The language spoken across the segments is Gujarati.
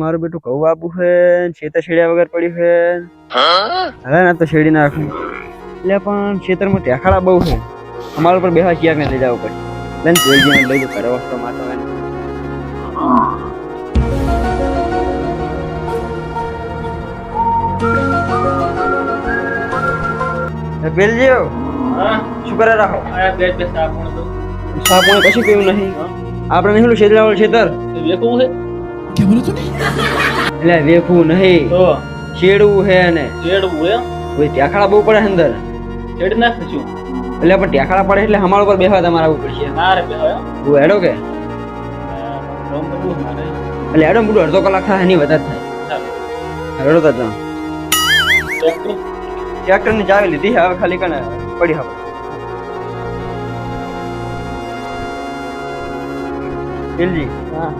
મારું બેટું કૌ આપું છે છેતર છેડ્યા વગર પડ્યું છે હવે ના તો છેડી નાખું એટલે પણ ખેતરમાં ટેખાડા બહુ છે અમારા ઉપર બેહવા ક્યાંક ને લઈ જવું પડે લઈને જોઈ જઈને લઈ જવું કરે વસ્તુ માથો બેલજીઓ શું કરે રાખો સાપોણે કશું કેવું નહીં આપણે નહીં છેતરા વાળું છેતર વેખવું છે क्या बोला तूने એટલે વેખવું નહીં તો છેડવું છે ને છેડવું એમ કોઈ ટેખાડા બહુ પડે અંદર છેડ નાખ છું એટલે પણ ટેખાડા પડે એટલે અમારા ઉપર બેહવા તમારે આવવું પડશે ના રે બેહો તું હેડો કે રોમ કરવું મારે એટલે હેડો મોટું અડધો કલાક થાય એની વધારે થાય હેડો તો ત્યાં ટ્રેક્ટર ની ચાવી લીધી હવે ખાલી કને પડી હવે દિલજી હા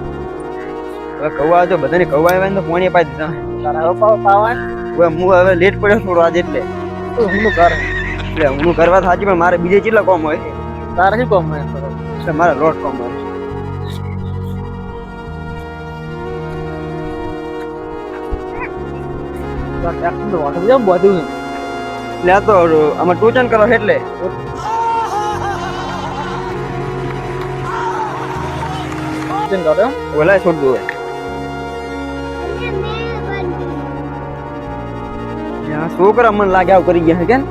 હવે કૌવા તો બધાને કૌવા આવ્યા ને તો પોણી અપાઈ દીધા તારા પાવા હવે હું હવે લેટ પડ્યો થોડો આજે એટલે હું કર એટલે હું કરવા સાચી પણ મારે બીજે કેટલા કોમ હોય તારા શું કામ હોય એટલે મારે લોટ કોમ હોય બધું એટલે આ તો આમાં ટોચન કરો એટલે ઓલા છોડ દો છોકરા મન લાગે આવું કરી ગયા છે કેમ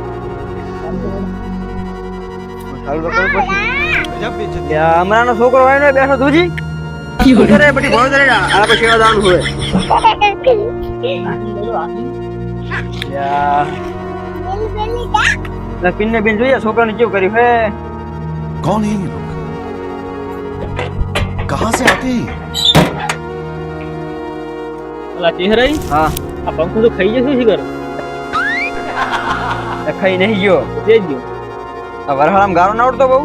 હમણાં છોકરો હોય ને બેઠો તુજી બધી ભણો કરે આ પછી સેવા દાવાનું હોય પિન ને બિન જોઈએ છોકરાને કેવું કર્યું હે कौन है ये लोग कहाँ से आते हैं અલા ચહેરાઈ હા આ પંખો તો ખાઈ જશે શી કર ખાઈ નહીં ગયો તે જ ગયો આ વરહાળામાં ગારો ના આવડતો બહુ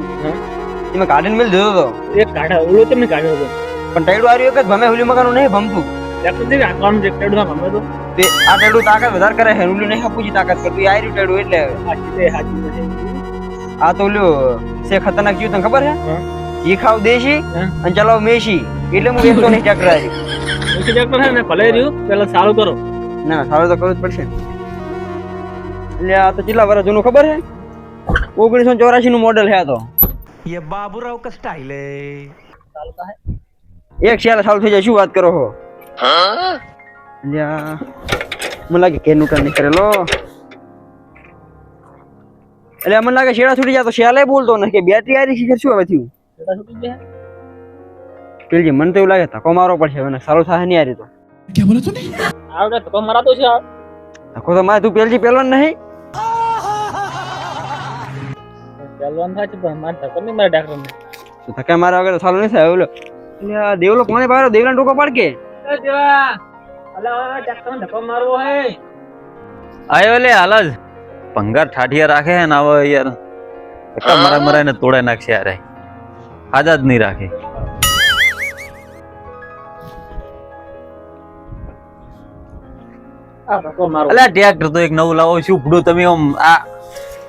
એમાં કાઢીને મેલ દીધો હતો એક કાઢા ઓલો તમને કાઢ્યો હતો પણ ટાઈડું આવ્યું એક જ ભમે હુલી મકાનું નહીં ભમતું ટ્રેક્ટર થી આકાનું ટ્રેક્ટર માં ગમે તો તે આ ટાઈડું તાકાત વધારે કરે છે હુલી નહીં આપું તાકાત કરતું એ આવ્યું ટાઈડું એટલે હાચી નથી આ તો ઓલું છે ખતરનાક જીવ તને ખબર છે હા જી ખાવ દેશી અને ચલાવ મેશી એટલે હું વેચતો નહીં ટ્રેક્ટર આવી ઓછી ટ્રેક્ટર છે ને ભલે રહ્યું પેલા સારું કરો ના સારું તો કરવું જ પડશે એટલે આ તો કેટલા વર્ષ જૂનું ખબર છે 1984 નું મોડેલ છે આ તો ये बाबूराव का स्टाइल है સારું થાય એક શિયાળા ચાલુ થઈ જાય શું વાત કરો છો એટલે મને લાગે કે નુકસાન નહીં કરેલો એટલે મને લાગે શેડા છૂટી જાય તો શિયાળે બોલતો નથી કે બેટરી આવી શીખર શું હવે થયું બેટા છૂટી ગયા પેલજી મને તો એવું લાગે ધક્કો મારવો પડશે હવે સારું થાય નહીં આ તો क्या बोला तूने આવડે તો મરાતો છે ધક્કો તો મારે તું પેલજી પેલો નહીં ચાલવાનું થાય છે પણ મારે ધક્કો નહીં મારે ટ્રેક્ટર ને તો ધક્કા મારા વગર સારું નહીં થાય ઓલો એટલે આ દેવલો કોને પાડ્યો દેવલા ટોકો પાડ કે એ દેવા અલા ટ્રેક્ટર ને ધક્કો મારવો હે આયો લે હાલ જ ભંગાર ઠાઠિયા રાખે હે ને હવે યાર એટલા મરાય ને તોડે નાખશે યાર હાજા જ નહીં રાખે આ ધક્કો મારવો અલ્યા ટ્રેક્ટર તો એક નવું લાવો શું ભડું તમે આમ આ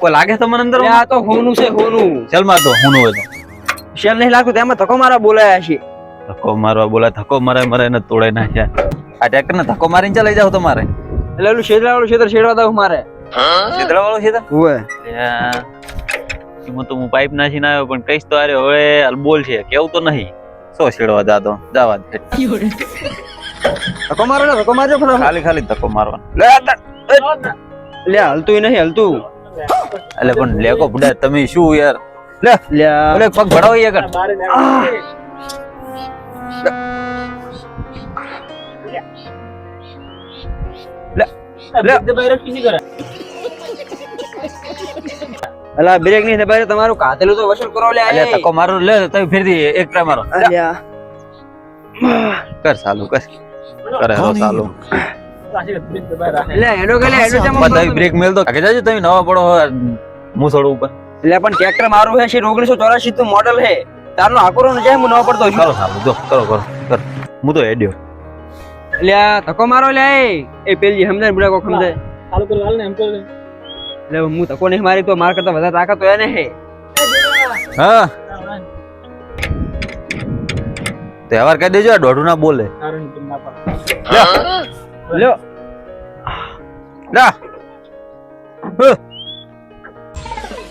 કોઈ લાગે તમને અંદર આ તો હોનું છે હોનું ચલમાં તો હું હોય તો શેમ નહીં લાગતું તેમાં ધક્કો મારા બોલાયા છે ધક્કો મારવા બોલા ધક્કો મરાય ને તોડે નાખ્યા આ ટ્રેક્ટર ને ધક્કો મારીને ચલાઈ જાવ તમારે એટલે ઓલું શેદરા વાળું છેતર છેડવા દઉં મારે છેતરા વાળો છે હોવે એમાં તો હું પાઇપ નાખીને આવ્યો પણ કઈશ તો અરે હવે હાલ બોલ છે કેવું તો નહીં સો છેડવા જાતો જવા દે ધક્કો મારો ને ધક્કો મારજો ખરો ખાલી ધક્કો મારવાનો લે હલતું નહીં હલતું એટલે પણ લેકો ભડા તમે શું યાર લે ઓલે પગ ભડાવો યાર બારે નાખી લે દે બહાર કીધી કરે અલા બ્રેક નહીં દબાય તમારું કાતેલું તો વસૂલ કરો લે એટલે ધક્કો મારો લે તમે ફેરથી એક ટ્રાય મારો અલ્યા કર ચાલુ કર કરે રો ચાલુ લે હેડો કે લે હેડો ચમ બધા બ્રેક મેલ તો આગે જાજો તમે નવા પડો મુસળ ઉપર એટલે પણ ટ્રેક્ટર મારું છે 1984 નું મોડેલ છે તારનો આકોરો ન જાય હું નવા પડતો છું કરો ચાલુ જો કરો હું તો હેડ્યો એટલે ધક્કો મારો લે એ પેલી સમજાય બુડા કો સમજાય ચાલુ કરવા હાલ ને એમ તો એટલે હું તકો નહીં મારી તો માર કરતા વધારે તાકાત તો એને હે. હા તહેવાર કહી દેજો, આ દોઢું ના બોલે. લ્યો લા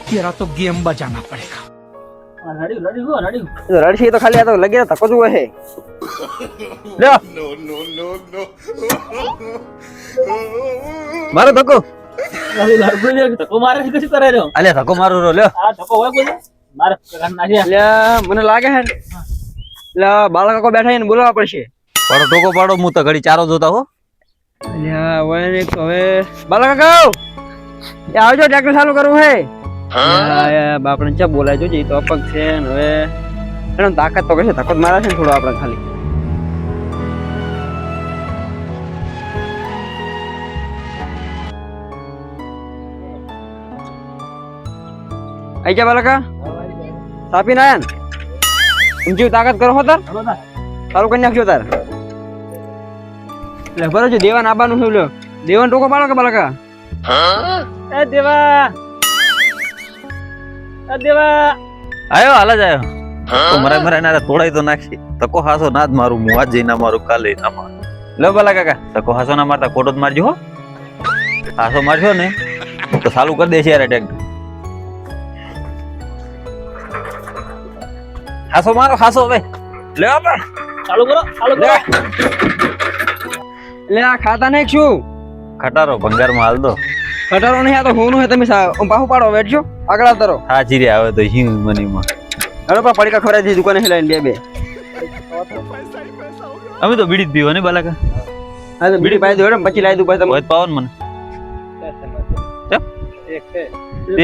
तेरा तो गेम बजाना पड़ेगा. રડશી તો ખાલી આ તો લગી તકો જ હે. લ્યો મારો ધક્કો ધક્કો મારે છે કશું કરે રહ્યો અલ્યા ધક્કો મારો રો લ્યો. આ ધક્કો હોય કોઈ મારે નાખી એટલે મને લાગે હે એટલે બાળક કાકો બેઠા એને બોલાવવા પડશે. પાડો ટોકો પાડો, હું તો ઘડી ચારો જોતા હો. અલ્યા હવે એક તો હવે બાળક કાકો એ આવજો, ટ્રેક્ટર ચાલુ કરવું હે. બાપડે ચા બોલાય જોજે, ઈ તો અપંગ છે ને હવે એનો તાકાત તો કશે ધક્કો જ મારે છે ને થોડો આપણે ખાલી. આઈ જા બાલકા, સાપી ના આયા ને ઊંચી તાકાત કરો હો તાર ચાલુ કરી નાખજો તાર. એટલે બરો છે દેવાન આબાનું છે, લ્યો દેવાન ટોકો પાડો કે બાલકા. એ દેવા આયો હાલ જ આયો. તો મરા મરા ના તોડાઈ તો નાખી. તકો હાસો ના જ મારું, હું આજ જઈને મારું કાલે ના મારું. લો બાલા કાકા, તકો હાસો ના મારતા ખોટો જ મારજો હો. હાસો મારજો ને તો ચાલુ કરી દેશે યાર ટ્રેક્ટર. હાસો મારો, હાસો હવે લે આપણ ચાલુ કરો એટલે આ ખાતા નહીં શું ખટારો ભંગારમાં હાલ દો. કટારો નહીં, આ તો હોનું હે. તમે પાહુ પાડો બેઠજો આગળ આવતા રહો. હા ચીરે આવે તો હિંગ મનીમાં હવે પણ પડીકા ખવડાવી દીધી દુકાને હિલાઈને બે અમે તો બીડી જ પીવો ને બાલાકા. હા તો બીડી પાઈ દો ને પછી લાવી દઉં પછી તમે હોય પાવો ને મને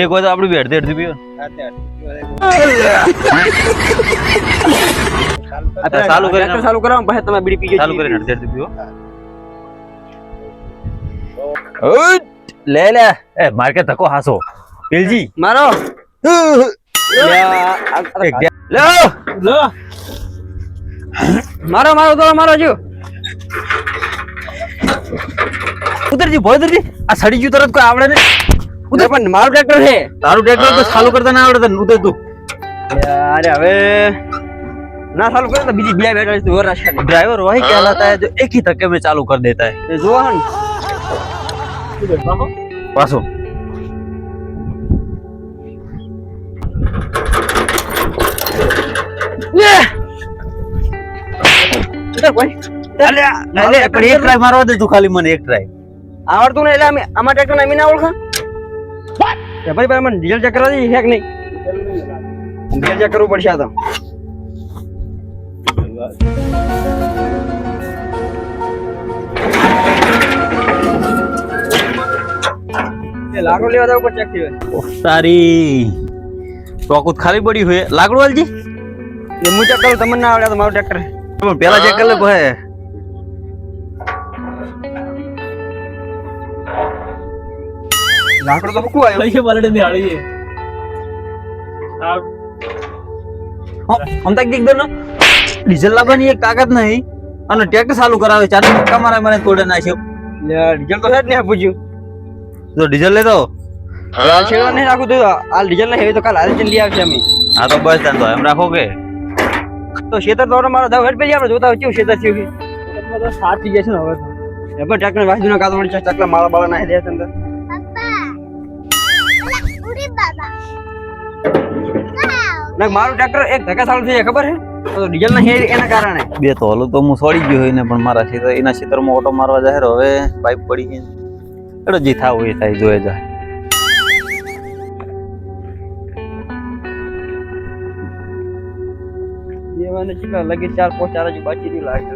એક હોય તો આપડે બેડ દેડથી પીવો. ચાલુ કરી ટ્રેક્ટર ચાલુ કરાવો પછી તમે બીડી પીજો. ચાલુ કરીને અડધેડથી પીવો. લે લે એ માર્કેટ ધક્કો હાસો પેલજી મારો લો મારો મારો તો મારો જો ઉતરજી ભોય ઉતરજી. આ સડી ગયું તરત કોઈ આવડે ને. ઉધર પણ મારું ટ્રેક્ટર છે. તારું ટ્રેક્ટર તો ચાલુ કરતા ના આવડે તને. ઉતર તું. અરે હવે ના ચાલુ કરે તો બીજી બે બેઠા છે ઓર રાશિ ड्राइवर वही कहलाता है जो एक ही धक्के में चालू कर देता है. એ જોવા ને पासो લે ઉધર કોઈ अरे पर एक ट्राई मारवा दे तू खाली મને એક ટ્રાય. આવડતું નહીં એટલે અમે આમાં ટ્રેક્ટર ને ના ઓળખા ભાઈ ભાઈ મને ડીઝલ ચેક કરવા દે છે કે નહીં. ડીઝલ ચેક કરવું પડશે આ તો. લાકડું લેવા જાવ પર ચેક થયું તારી ટોકુત ખાલી પડી હોય. લાકડું વાલજી હું ચેક કરું, તમને ના આવડે તો મારું ટ્રેક્ટર પણ પેલા ચેક કરી લે ભાઈ. લાકડું તો મૂકવું આવ્યું. લઈ બલડે ની હાળી આમ તક દેખ દો ને ડીઝલ લાવવાની એક તાકાત નહીં અને ટ્રેક્ટર ચાલુ કરાવે. ચાર ધક્કા મારા મને તોડે નાખ્યો. ડીઝલ તો છે જ નહીં પૂછ્યું તો ડીઝલ લેતો છેડવા નહીં રાખું તો આ ડીઝલ નહીં હોય તો કાલ હાલ લઈ આવશે અમે. હા તો બસ તાન તો એમ રાખો કે તો શેતર તો મારો દાવ હેડ પેલી આપણે જોતા હોય કેવું શેતર થયું તો સાચી જશે ને હવે છે પણ ટ્રેક્ટર વાસી નો કાતો વળી ચકલા માળા બાળા નાખી દે અંદર. ના મારું ટ્રેક્ટર એક ધક્કા ચાલુ થઈ જાય ખબર હે તો ડીઝલ ના હેડ એના કારણે. બે તો હલો તો હું છોડી ગયો હોય ને પણ મારા ક્ષેત્ર એના ક્ષેત્રમાં ઓટો મારવા જાય હવે પાઇપ પડી ગઈ. એડો જે થાવ એ થાય જોઈ જાય. દેવાને કેટલા લગી 4-5 હજુ બાકી નહીં લાગે.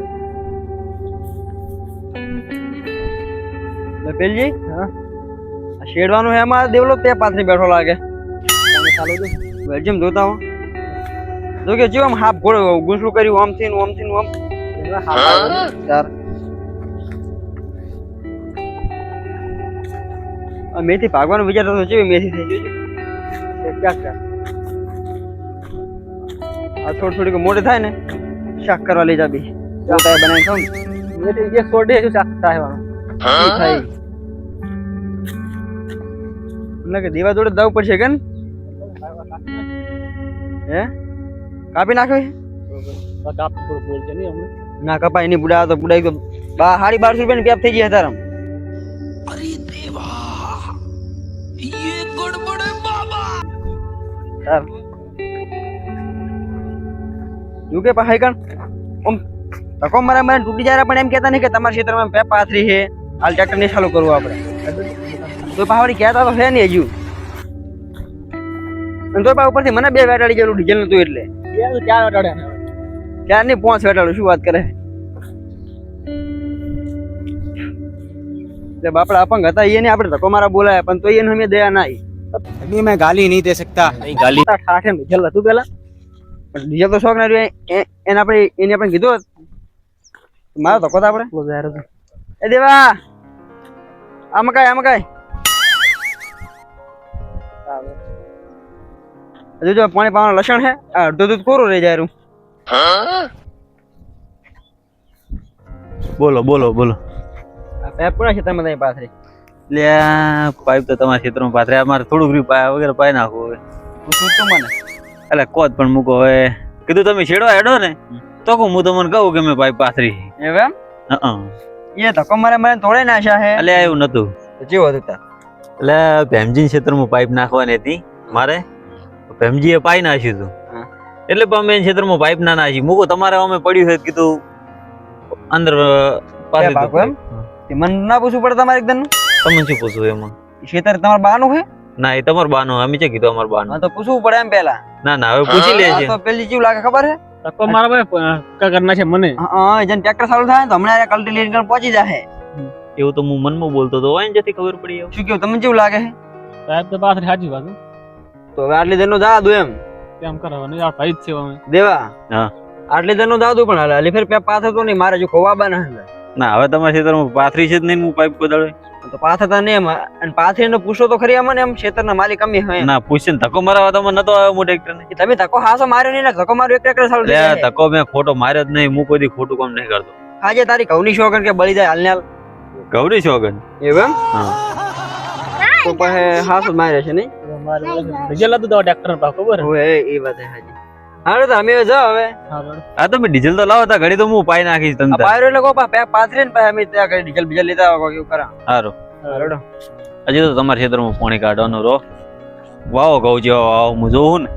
લે પેલજી હા આ શેડવાનું હે એમાં દેવલો તે પાથરી બેઠો લાગે. ચાલુ દે વેલજમ જોતા હો જો કે જીવ આમ હાફ ગોળ ગુસલું કર્યું આમ થી આમ યાર આ મેથી ભાગવાનો વિચાર તો છે મેથી થઈ ગયો છે ક્યાં કર આ થોડી મોટી થાય ને શાક કરવા લઈ જાબી જોતા બનાવી ખાવ મેથી જે છોડે છે શાક થાય થાય એટલે કે દેવા જોડે જવું પડશે કે ને? હે કાપી નાખ્યો છે? કાપ થોડું બોલશે નહીં હમણાં. ના કપાય નહીં બુડા તો બુડા 1250 રૂપિયાની પેપ થઈ ગયા તારા अरे देवा ये गड़बड़ है बाबा તું કે પાહી કણ ઓમ તકો મારા મને તૂટી જાય પણ એમ કહેતા નહીં કે તમારા ક્ષેત્રમાં પેપ પાથરી છે હાલ ટ્રેક્ટર નહીં ચાલુ કરવું આપણે તો પાવડી કહેતા તો છે નહીં હજુ અને તો પા ઉપરથી મને 2 વેટાડી જેવું ડીઝલ નતું એટલે એ તો ચાર અટાડ્યા. ક્યાં નહીં 5 વેટાડું શું વાત કરે એટલે બાપડા અપંગ હતા એને આપણે ધક્કો મારા બોલાયા પણ તો એને અમે દયા ના આવી अभी मैं गाली नहीं दे सकता. નહીં ગાલી ઠાઠે ડીઝલ હતું પેલા. પણ ડીઝલ તો શોખ ના રહ્યો એને આપણે કીધું હોત, મારો ધક્કો તો આપણે એ દેવા આમાં કાંઈ હજુ જો પાણી પાવાનું લસણ હે આ અડધું દૂધ કોરું રહી જાય બોલો બોલો બોલો. આ પેપ કોના ક્ષેત્રમાં તઈ પાથરી એટલે આ પાઇપ તો તમારા ક્ષેત્રમાં પાથરે અમારે થોડુંક રહ્યું પાયા વગેરે પાઈ નાખવું હવે. તું શું મને એટલે કોત પણ મૂકો હવે કીધું તમે છેડવા હેડો ને તો હું તમને કહું કે મેં પાઇપ પાથરી. એમ એ ધક્કો મારે મને તોડે નાખ્યા હે એટલે એવું નતું. તો કેવું હતું તાર એટલે ભેમજી ક્ષેત્રમાં પાઇપ નાખવાની હતી મારે, ભેમજીએ પાઈ નાખ્યું હતું હા. એટલે પણ અમે ક્ષેત્રમાં પાઇપ ના નાખી મૂકો તમારે અમે પડ્યું છે કીધું અંદર પાથરી પાકું એમ? દો. તે મને ના પૂછવું પડે તમારે એકદમ તમને શું પૂછવું એમાં? ખેતર તમારા બાનું હે ના એ તમારું બાનું અમે છે કીધું અમારું બાનું. હા તો પૂછવું પડે એમ પેલા ના ના હવે પૂછી લે છે. તો પેલી કેવું લાગે ખબર હે ધક્કો મારવા કા કરના છે મને. હા જેમ ટ્રેક્ટર ચાલુ થાય ને તો હમણાં કલ્ટી લઈને પહોંચી જાય એવું તો હું મનમાં બોલતો હતો હોય ને જેથી ખબર પડી એવું. શું કેવું તમને કેવું લાગે હે સાહેબ તો પાથરી સાચી વાત હે. તો હવે આટલી દેરનું જાદુ એમ કેમ કરવાનું યાર ભાઈ જ છે અમે. દેવા હા. આટલી દેરનું જાદુ પણ હાલે હાલી ફેર પેપ પાથરતો નહીં મારે જો ખોવા બના ના હવે તમારા ક્ષેત્રમાં પાથરી છે જ નહીં હું પાઇપ કોદાળે. તો પાથરતા નહીં એમ અને પાથરીને પૂછો તો ખરી અમને એમ ક્ષેત્રના માલિક અમે હે ના પૂછે ને ધક્કો મારવા તો નતો આવ્યો હું ટ્રેક્ટર ને. તમે ધક્કો હાસો માર્યો નહીં ને ધક્કો માર્યો એક ટ્રેક્ટર ચાલુ થઈ જાય ધક્કો મેં ખોટો માર્યો જ નહીં, હું કોઈ દી ખોટું કામ નહીં કરતો. આજે તારી ઘઉંની શોખન કે બળી જાય હાલને હાલ ગૌરી છોગન. એવું એમ હા તો પછી હાસો જ માર્યો છે નહીં મારે ડીઝલ હતું તો ટ્રેક્ટર પર ખબર હે. હવે એ વાત હે હાજી હાલો તો અમે જાઓ હવે હા બરાબર. આ તો મેં ડીઝલ તો લાવો તા ઘડી તો હું પાઈ નાખીશ તમને. પાયરો એટલે કોપા પેપ પાથરીને પછી અમે ત્યાં કરી ડીઝલ બીજલ લેતા આવો કેવું કરા સારું હાલો હજી તો તમારા ક્ષેત્રમાં પાણી કાઢવાનું રહો. વાવો ઘઉં જેવો વાવો હું જોઉં ને